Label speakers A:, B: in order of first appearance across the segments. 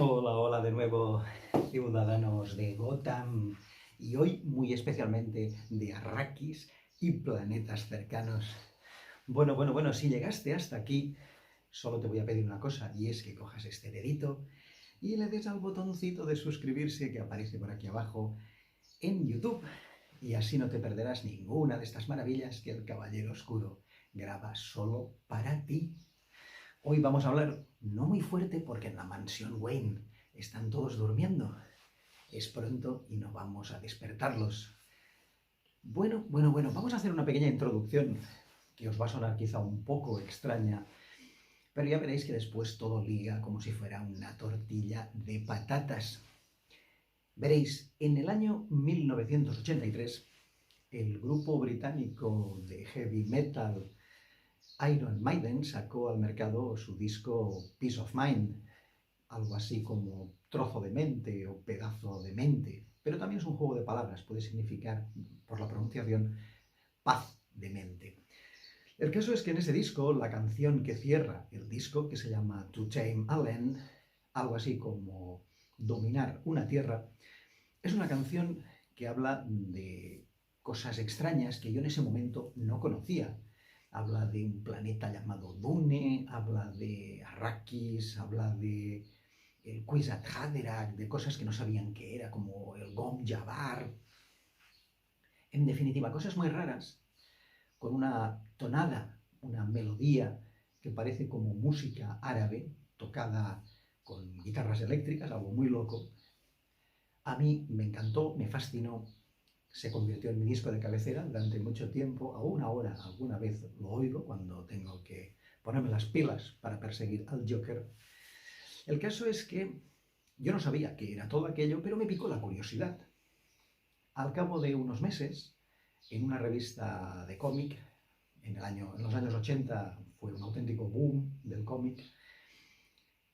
A: Hola, hola de nuevo, ciudadanos de Gotham, y hoy muy especialmente de Arrakis y planetas cercanos. Bueno, si llegaste hasta aquí, solo te voy a pedir una cosa, y es que cojas este dedito y le des al botoncito de suscribirse que aparece por aquí abajo en YouTube, y así no te perderás ninguna de estas maravillas que el Caballero Oscuro graba solo para ti. Hoy vamos a hablar no muy fuerte porque en la mansión Wayne están todos durmiendo. Es pronto y no vamos a despertarlos. Bueno, vamos a hacer una pequeña introducción que os va a sonar quizá un poco extraña, pero ya veréis que después todo liga como si fuera una tortilla de patatas. Veréis, en el año 1983, el grupo británico de heavy metal Iron Maiden sacó al mercado su disco Peace of Mind, algo así como trozo de mente o pedazo de mente, pero también es un juego de palabras, puede significar, por la pronunciación, paz de mente. El caso es que en ese disco, la canción que cierra el disco, que se llama To Tame a Land, algo así como dominar una tierra, es una canción que habla de cosas extrañas que yo en ese momento no conocía. Habla de un planeta llamado Dune, habla de Arrakis, habla de el Kwisatz Haderach, de cosas que no sabían qué era, como el Gom Jabbar. En definitiva, cosas muy raras, con una tonada, una melodía que parece como música árabe, tocada con guitarras eléctricas, algo muy loco. A mí me encantó, me fascinó, se convirtió en mi disco de cabecera durante mucho tiempo. Aún ahora, alguna vez lo oigo cuando tengo que ponerme las pilas para perseguir al Joker. El caso es que yo no sabía qué era todo aquello, pero me picó la curiosidad. Al cabo de unos meses, en una revista de cómic, en los años 80 fue un auténtico boom del cómic,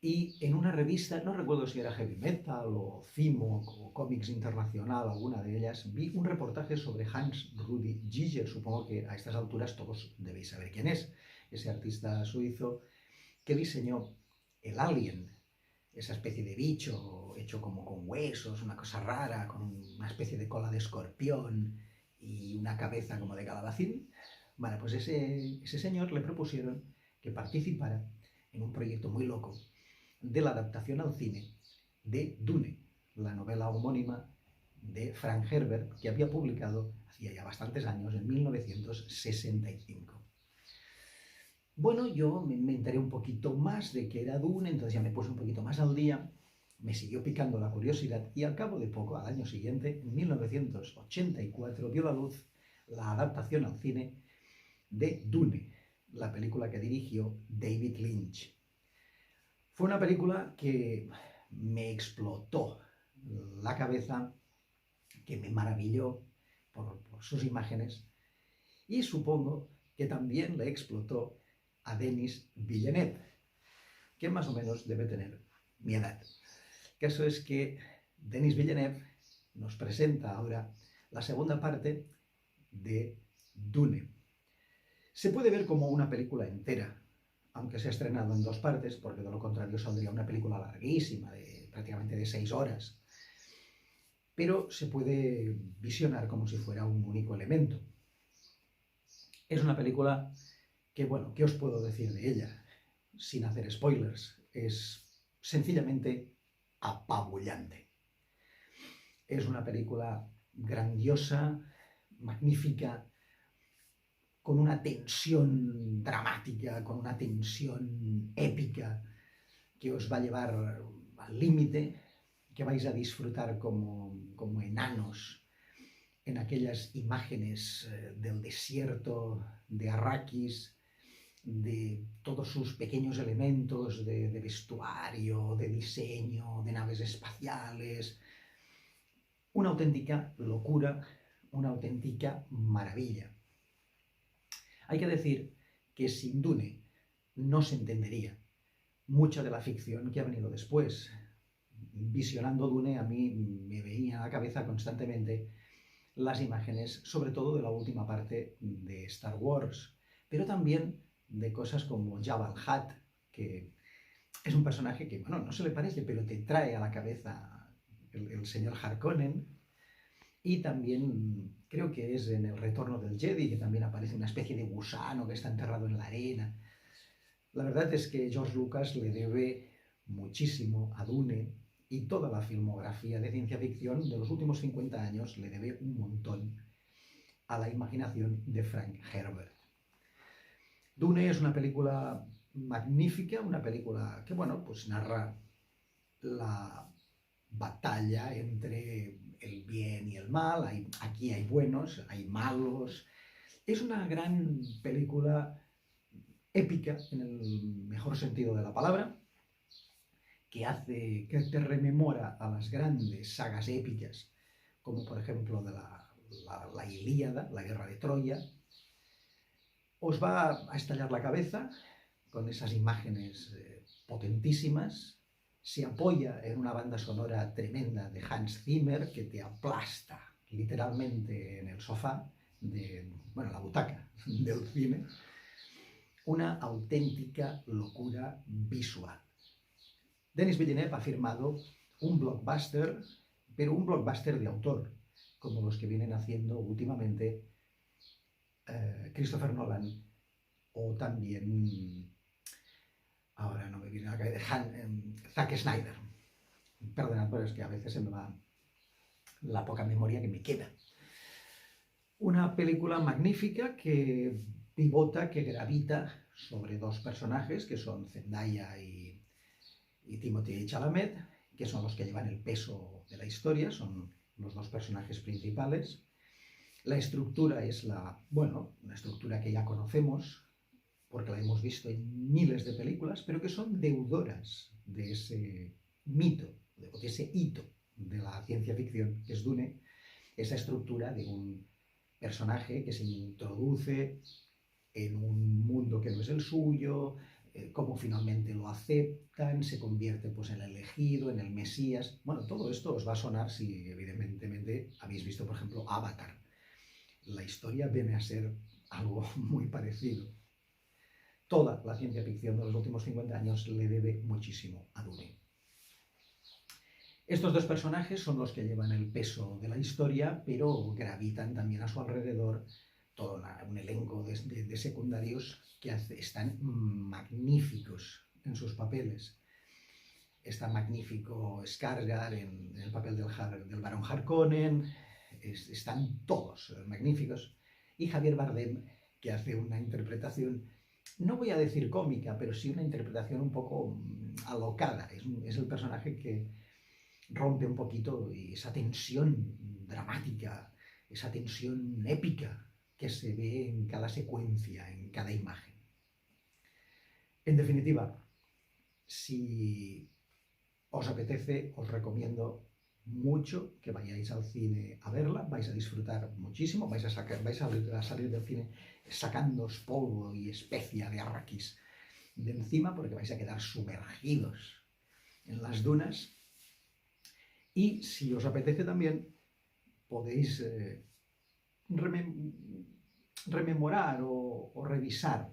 A: y en una revista, no recuerdo si era Heavy Metal o Cimo o Comics Internacional, alguna de ellas, vi un reportaje sobre Hans Rudi Giger. Supongo que a estas alturas todos debéis saber quién es, ese artista suizo que diseñó el Alien, esa especie de bicho hecho como con huesos, una cosa rara, con una especie de cola de escorpión y una cabeza como de calabacín. Vale, pues ese señor le propusieron que participara en un proyecto muy loco de la adaptación al cine de Dune, la novela homónima de Frank Herbert, que había publicado hacía ya bastantes años, en 1965. Bueno, yo me enteré un poquito más de que era Dune, entonces ya me puse un poquito más al día, me siguió picando la curiosidad y al cabo de poco, al año siguiente, en 1984, vio la luz la adaptación al cine de Dune, la película que dirigió David Lynch. Fue una película que me explotó la cabeza, que me maravilló por sus imágenes, y supongo que también le explotó a Denis Villeneuve, que más o menos debe tener mi edad. El caso es que Denis Villeneuve nos presenta ahora la segunda parte de Dune. Se puede ver como una película entera, aunque se ha estrenado en dos partes, porque de lo contrario saldría una película larguísima, prácticamente de 6 horas. Pero se puede visionar como si fuera un único elemento. Es una película que, bueno, ¿qué os puedo decir de ella? Sin hacer spoilers, es sencillamente apabullante. Es una película grandiosa, magnífica, con una tensión dramática, con una tensión épica que os va a llevar al límite, que vais a disfrutar como enanos en aquellas imágenes del desierto de Arrakis, de todos sus pequeños elementos de vestuario, de diseño, de naves espaciales. Una auténtica locura, una auténtica maravilla. Hay que decir que sin Dune no se entendería mucha de la ficción que ha venido después. Visionando Dune, a mí me venía a la cabeza constantemente las imágenes, sobre todo de la última parte de Star Wars, pero también de cosas como Jabba el Hutt, que Es un personaje que, bueno, no se le parece, pero te trae a la cabeza el señor Harkonnen. Y también creo que es en El Retorno del Jedi, que también aparece una especie de gusano que está enterrado en la arena. La verdad es que George Lucas le debe muchísimo a Dune, y toda la filmografía de ciencia ficción de los últimos 50 años le debe un montón a la imaginación de Frank Herbert. Dune es una película magnífica, una película que, bueno, pues narra la batalla entre el bien y el mal. Aquí hay buenos, hay malos. Es una gran película épica, en el mejor sentido de la palabra, que te rememora a las grandes sagas épicas, como por ejemplo de la Ilíada, la guerra de Troya. Os va a estallar la cabeza con esas imágenes potentísimas. Se apoya en una banda sonora tremenda de Hans Zimmer que te aplasta literalmente en el sofá, la butaca del cine. Una auténtica locura visual. Denis Villeneuve ha firmado un blockbuster, pero un blockbuster de autor, como los que vienen haciendo últimamente Christopher Nolan, o también, ahora no me viene a la cabeza, Zack Snyder. Perdonad, pero es que a veces se me va la poca memoria que me queda. Una película magnífica que pivota, que gravita sobre dos personajes que son Zendaya y Timothée Chalamet, que son los que llevan el peso de la historia, son los dos personajes principales. La estructura es una estructura que ya conocemos, porque la hemos visto en miles de películas, pero que son deudoras de ese mito, de ese hito de la ciencia ficción, que es Dune, esa estructura de un personaje que se introduce en un mundo que no es el suyo, cómo finalmente lo aceptan, se convierte pues, en el elegido, en el Mesías. Bueno, todo esto os va a sonar si evidentemente habéis visto, por ejemplo, Avatar. La historia viene a ser algo muy parecido. Toda la ciencia ficción de los últimos 50 años le debe muchísimo a Dune. Estos dos personajes son los que llevan el peso de la historia, pero gravitan también a su alrededor todo un elenco de secundarios que están magníficos en sus papeles. Está magnífico Skarsgård en el papel del barón Harkonnen, están todos magníficos. Y Javier Bardem, que hace una interpretación, no voy a decir cómica, pero sí una interpretación un poco alocada. Es el personaje que rompe un poquito esa tensión dramática, esa tensión épica que se ve en cada secuencia, en cada imagen. En definitiva, si os apetece, os recomiendo mucho que vayáis al cine a verla, vais a disfrutar muchísimo, vais a salir del cine sacándoos polvo y especia de arrakis de encima, porque vais a quedar sumergidos en las dunas. Y si os apetece también, podéis rememorar o revisar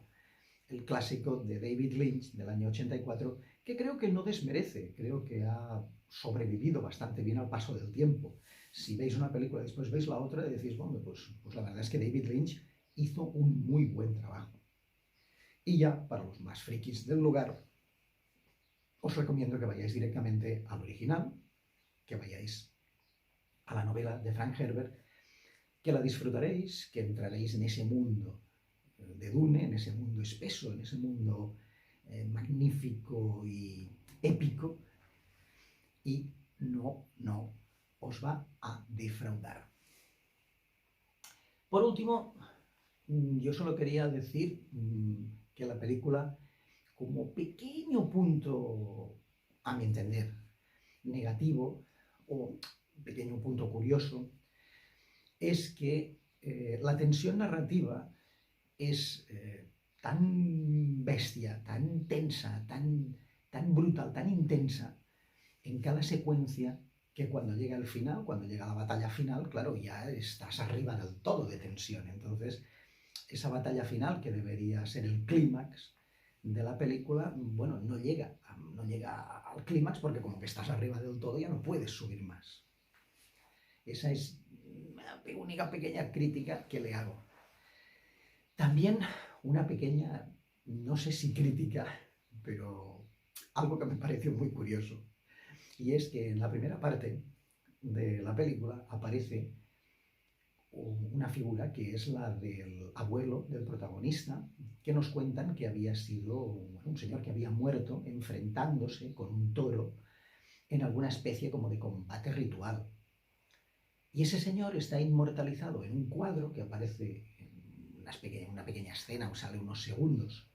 A: el clásico de David Lynch del año 84, que creo que no desmerece, creo que ha sobrevivido bastante bien al paso del tiempo. Si veis una película y después veis la otra, decís, bueno, pues la verdad es que David Lynch hizo un muy buen trabajo. Y ya, para los más frikis del lugar, os recomiendo que vayáis directamente al original, que vayáis a la novela de Frank Herbert, que la disfrutaréis, que entraréis en ese mundo de Dune, en ese mundo espeso, en ese mundo magnífico y épico, y no os va a defraudar. Por último, yo solo quería decir que la película, como pequeño punto, a mi entender, negativo, o pequeño punto curioso, es que la tensión narrativa es tan bestia, tan tensa, tan brutal, tan intensa en cada secuencia, que cuando llega el final, cuando llega la batalla final, claro, ya estás arriba del todo de tensión. Entonces, esa batalla final, que debería ser el clímax, de la película, bueno, no llega al clímax porque como que estás arriba del todo ya no puedes subir más. Esa es la única pequeña crítica que le hago. También una pequeña, no sé si crítica, pero algo que me pareció muy curioso. Y es que en la primera parte de la película aparece una figura que es la del abuelo del protagonista, que nos cuentan que había sido un señor que había muerto enfrentándose con un toro en alguna especie como de combate ritual. Y ese señor está inmortalizado en un cuadro que aparece en una pequeña escena o sale unos segundos.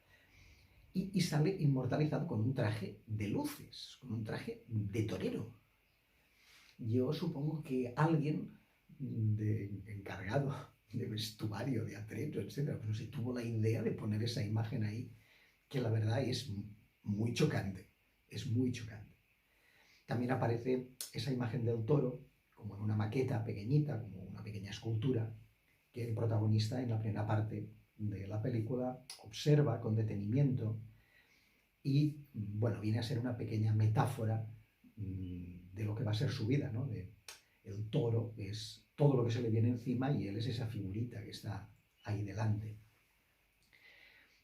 A: Y sale inmortalizado con un traje de luces, con un traje de torero. Yo supongo que alguien encargado de vestuario, de atrecho, etcétera, pero se tuvo la idea de poner esa imagen ahí, que la verdad es muy chocante, es muy chocante. También aparece esa imagen del toro, como en una maqueta pequeñita, como una pequeña escultura, que el protagonista en la primera parte de la película observa con detenimiento y, bueno, viene a ser una pequeña metáfora de lo que va a ser su vida, ¿no? El toro es todo lo que se le viene encima y él es esa figurita que está ahí delante.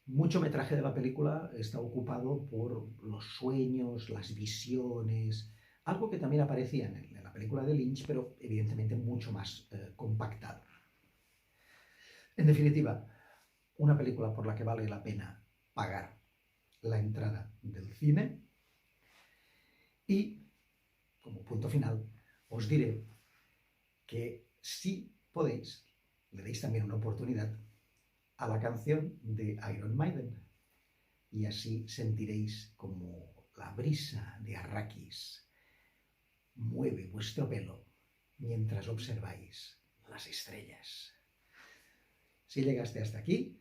A: Mucho metraje de la película está ocupado por los sueños, las visiones, algo que también aparecía en la película de Lynch, pero evidentemente mucho más compactado. En definitiva, una película por la que vale la pena pagar la entrada del cine y, como punto final, os diré que si podéis, le deis también una oportunidad a la canción de Iron Maiden y así sentiréis como la brisa de Arrakis mueve vuestro pelo mientras observáis las estrellas. Si llegaste hasta aquí,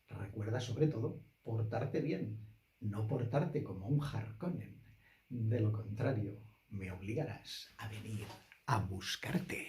A: recuerda sobre todo portarte bien, no portarte como un Harkonnen. De lo contrario, me obligarás a venir a buscarte.